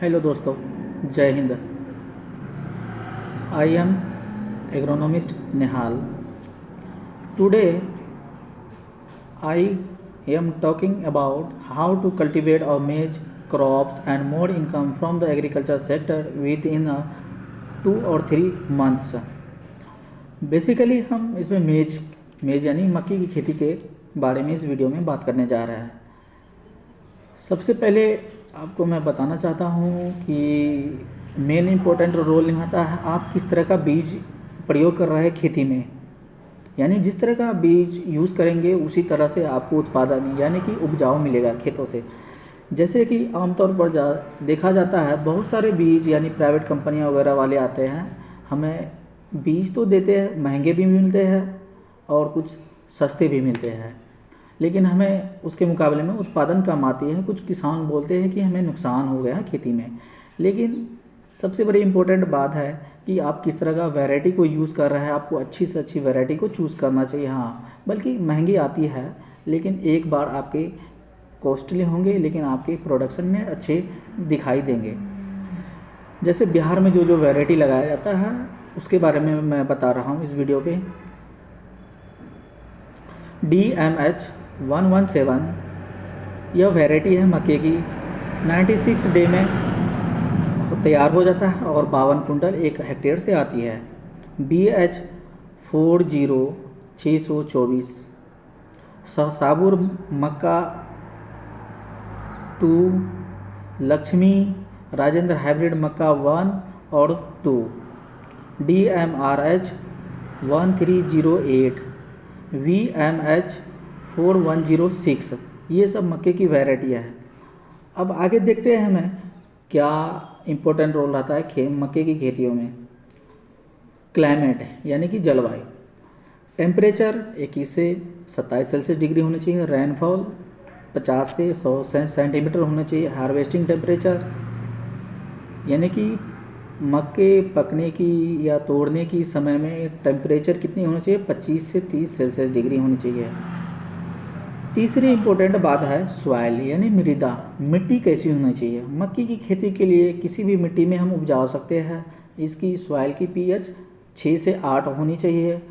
Hello दोस्तों, जय Hind. I am agronomist Nihal. Today I am talking about how to cultivate or manage crops and more income from the agriculture sector within 2 or 3 months। Basically हम इसमें मेज यानी मक्की की खेती के बारे में इस वीडियो में बात करने जा रहे हैं। सबसे पहले आपको मैं बताना चाहता हूँ कि मेन इम्पोर्टेंट रोल निभाता है आप किस तरह का बीज प्रयोग कर रहे हैं खेती में। यानी जिस तरह का बीज यूज़ करेंगे उसी तरह से आपको उत्पादन यानी कि उपजाऊ मिलेगा खेतों से। जैसे कि आमतौर पर देखा जाता है बहुत सारे बीज यानी प्राइवेट कंपनियां वगैरह वाले आते हैं, हमें बीज तो देते हैं, महंगे भी मिलते हैं और कुछ सस्ते भी मिलते हैं, लेकिन हमें उसके मुकाबले में उत्पादन कम आती है। कुछ किसान बोलते हैं कि हमें नुकसान हो गया है खेती में, लेकिन सबसे बड़ी इम्पोर्टेंट बात है कि आप किस तरह का वैरायटी को यूज़ कर रहे हैं। आपको अच्छी से अच्छी वैरायटी को चूज़ करना चाहिए। हाँ, बल्कि महंगी आती है लेकिन एक बार आपके कॉस्टली होंगे लेकिन आपके प्रोडक्शन में अच्छे दिखाई देंगे। जैसे बिहार में जो वैरायटी लगाया जाता है उसके बारे में मैं बता रहा हूँ इस वीडियो पे। DMH117 यह वैरायटी है मक्के की। 96 डे में तैयार हो जाता है और 52 कुंटल 1 हेक्टेयर से आती है। BH40624 साबुर मक्का 2, लक्ष्मी राजेंद्र हाइब्रिड मक्का 1 और 2, DMRH 1308, VMH4106 ये सब मक्के की वैरायटियाँ हैं। अब आगे देखते हैं हमें क्या इम्पोर्टेंट रोल रहता है मक्के की खेतियों में। क्लाइमेट यानी कि जलवायु। टेम्परेचर 21 से 27 सेल्सियस डिग्री होनी चाहिए। रेनफॉल 50 से 100 सेंटीमीटर होना चाहिए। हार्वेस्टिंग टेम्परेचर यानी कि मक्के पकने की या तोड़ने की समय में टेम्परेचर कितनी होनी चाहिए, 25 से 30 सेल्सियस डिग्री होनी चाहिए। तीसरी इम्पोर्टेंट बात है सॉइल यानी मृदा, मिट्टी कैसी होनी चाहिए। मक्की की खेती के लिए किसी भी मिट्टी में हम उपजा सकते हैं। इसकी सॉइल की pH 6 से 8 होनी चाहिए।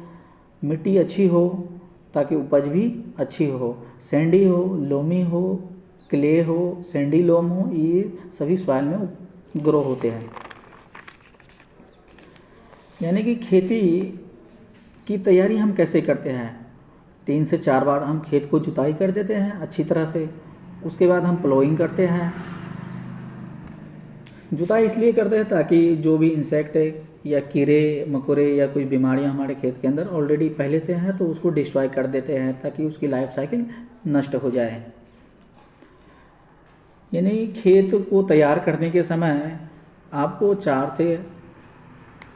मिट्टी अच्छी हो ताकि उपज भी अच्छी हो। सैंडी हो, लोमी हो, क्ले हो, सैंडी लोम हो, ये सभी सॉइल में ग्रो होते हैं। यानी कि खेती की तैयारी हम कैसे करते हैं। 3 से 4 बार हम खेत को जुताई कर देते हैं अच्छी तरह से। उसके बाद हम प्लोइंग करते हैं। जुताई इसलिए करते हैं ताकि जो भी इंसेक्ट है या कीड़े मकोड़े या कोई बीमारियां हमारे खेत के अंदर ऑलरेडी पहले से हैं तो उसको डिस्ट्रॉय कर देते हैं ताकि उसकी लाइफ साइकिल नष्ट हो जाए। यानी खेत को तैयार करने के समय आपको 4 से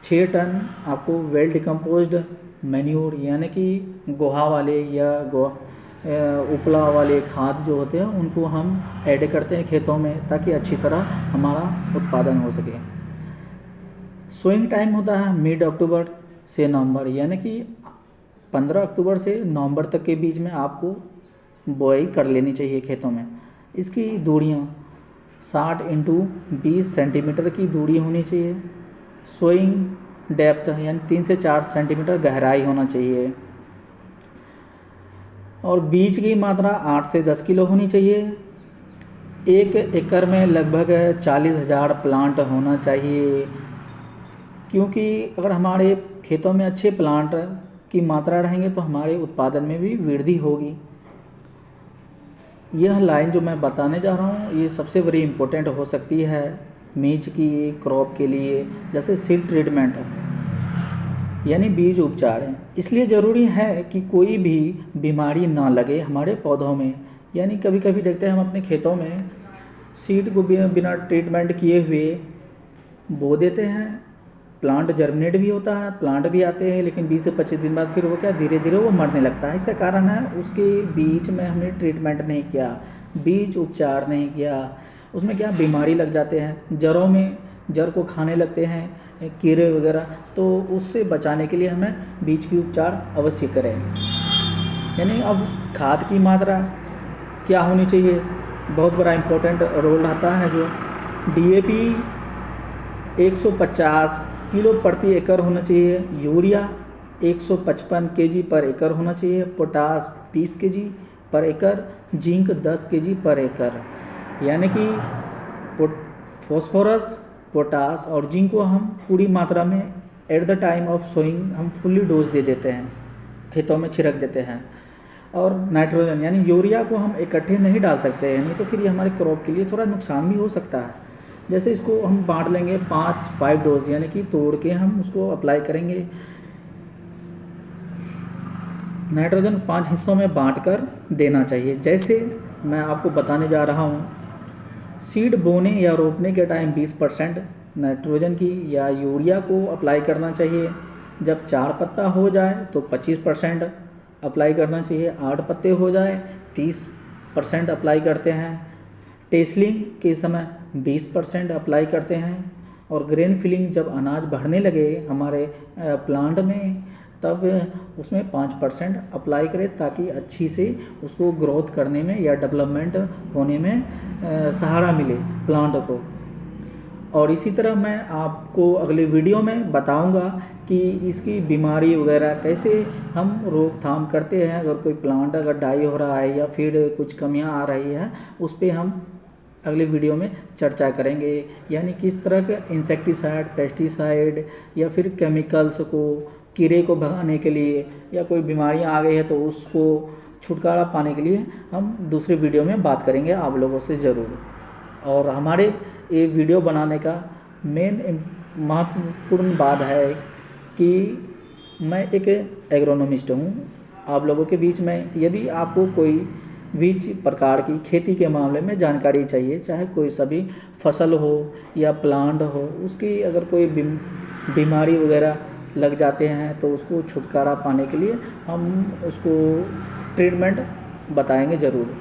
6 टन आपको वेल डिकम्पोज्ड मैन्यूर यानी कि गोहा वाले या उपला वाले खाद जो होते हैं उनको हम ऐड करते हैं खेतों में ताकि अच्छी तरह हमारा उत्पादन हो सके। सोइंग टाइम होता है मिड अक्टूबर से नवंबर, यानी कि 15 अक्टूबर से नवंबर तक के बीच में आपको बोआई कर लेनी चाहिए खेतों में। इसकी दूरियां 60 × 20 सेंटीमीटर की दूरी होनी चाहिए। सोइंग डेप्थ यानी 3 से 4 सेंटीमीटर गहराई होना चाहिए और बीज की मात्रा 8 से 10 किलो होनी चाहिए। 1 एकड़ में लगभग 40,000 प्लांट होना चाहिए, क्योंकि अगर हमारे खेतों में अच्छे प्लांट की मात्रा रहेंगे तो हमारे उत्पादन में भी वृद्धि होगी। यह लाइन जो मैं बताने जा रहा हूँ ये सबसे बड़ी इम्पोर्टेंट हो सकती है मेज की क्रॉप के लिए। जैसे सीड ट्रीटमेंट यानी बीज उपचार है, इसलिए ज़रूरी है कि कोई भी बीमारी ना लगे हमारे पौधों में। यानी कभी कभी देखते हैं हम अपने खेतों में सीड को बिना ट्रीटमेंट किए हुए बो देते हैं। प्लांट जर्मिनेट भी होता है, प्लांट भी आते हैं, लेकिन 20 से 25 दिन बाद फिर वो क्या धीरे धीरे वो मरने लगता है। इसका कारण है उसके बीज में हमने ट्रीटमेंट नहीं किया, बीज उपचार नहीं किया। उसमें क्या बीमारी लग जाते हैं, जड़ों में जड़ को खाने लगते हैं कीड़े वगैरह, तो उससे बचाने के लिए हमें बीज की उपचार अवश्य करें। यानी अब खाद की मात्रा क्या होनी चाहिए, बहुत बड़ा इम्पोर्टेंट रोल रहता है जो DAP 150 किलो प्रति एकड़ होना चाहिए, यूरिया 155 kg पर एकड़ होना चाहिए, पोटास 20 kg पर एकड़, जिंक 10 kg पर एकड़। यानी कि फॉस्फोरस, पोटास और जिंक को हम पूरी मात्रा में at the time of sowing हम फुल्ली डोज दे देते हैं, खेतों में छिड़क देते हैं। और नाइट्रोजन यानी यूरिया को हम इकट्ठे नहीं डाल सकते हैं, नहीं तो फिर ये हमारे क्रॉप के लिए थोड़ा नुकसान भी हो सकता है। जैसे इसको हम बांट लेंगे 5 डोज, यानी कि तोड़ के हम उसको अप्लाई करेंगे। नाइट्रोजन 5 हिस्सों में बांटकर देना चाहिए। जैसे मैं आपको बताने जा रहा हूँ, सीड बोने या रोपने के टाइम 20% नाइट्रोजन की या यूरिया को अप्लाई करना चाहिए। जब 4 पत्ता हो जाए तो 25% अप्लाई करना चाहिए, 8 पत्ते हो जाए 30% अप्लाई करते हैं, टेसलिंग के समय 20% अप्लाई करते हैं, और ग्रेन फिलिंग जब अनाज बढ़ने लगे हमारे प्लांट में तब उसमें 5% अप्लाई करें, ताकि अच्छी से उसको ग्रोथ करने में या डेवलपमेंट होने में सहारा मिले प्लांट को। और इसी तरह मैं आपको अगले वीडियो में बताऊंगा कि इसकी बीमारी वगैरह कैसे हम रोकथाम करते हैं। अगर कोई प्लांट अगर डाई हो रहा है या फिर कुछ कमियां आ रही है, उस पर हम अगले वीडियो में चर्चा करेंगे। यानी किस तरह के इंसेक्टिसाइड, पेस्टिसाइड या फिर केमिकल्स को कीड़े को भगाने के लिए, या कोई बीमारियां आ गई है तो उसको छुटकारा पाने के लिए हम दूसरे वीडियो में बात करेंगे आप लोगों से ज़रूर। और हमारे ये वीडियो बनाने का मेन महत्वपूर्ण बात है कि मैं एक एग्रोनॉमिस्ट हूँ। आप लोगों के बीच में यदि आपको कोई भी प्रकार की खेती के मामले में जानकारी चाहिए, चाहे कोई सभी फसल हो या प्लांट हो, उसकी अगर कोई बीमारी वगैरह लग जाते हैं तो उसको छुटकारा पाने के लिए हम उसको ट्रीटमेंट बताएंगे ज़रूर।